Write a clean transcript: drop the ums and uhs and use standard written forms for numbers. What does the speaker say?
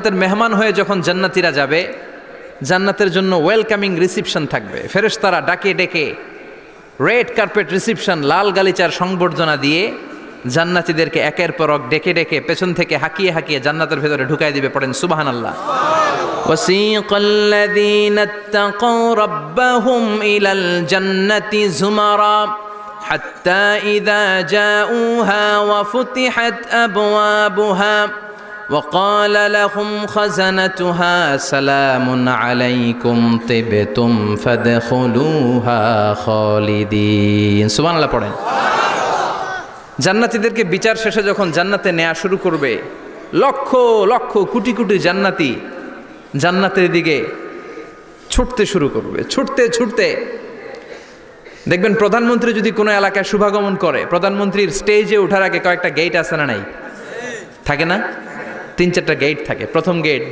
জান্নাতের মেহমান হয়ে যখন জান্নাতীরা যাবে, জান্নাতের জন্য ওয়েলকামিং রিসিপশন থাকবে। ফেরেশতারা ডাকে ডেকে রেড কার্পেট রিসিপশন, লাল গালিচার সংবর্ধনা দিয়ে জান্নাতীদেরকে একের পর এক ডেকে ডেকে পেছন থেকে হাঁকিয়ে হাঁকিয়ে জান্নাতের ভেতরে ঢুকাই দিবে। পড়েন সুবহানাল্লাহ। وسيق الذين اتقوا ربهم إلى الجنة زمرا حتى إذا جاءوها وفتحت أبوابها وقال لهم خزنتها سلام عليكم طبتم فادخلوها خالدين سبحان الله পড়েন। জান্নাতীদেরকে বিচার শেষে যখন জান্নাতে নেওয়া শুরু করবে, লক্ষ লক্ষ কোটি কোটি জান্নাতি জান্নাতের দিকে ছুটতে শুরু করবে। ছুটতে ছুটতে দেখবেন প্রধানমন্ত্রী যদি কোনো এলাকায় শুভাগমন করে, প্রধানমন্ত্রীর স্টেজে ওঠার আগে কয়েকটা গেট আছে না নাই? থাকে না? 3-4টা গেট থাকে। প্রথম গেট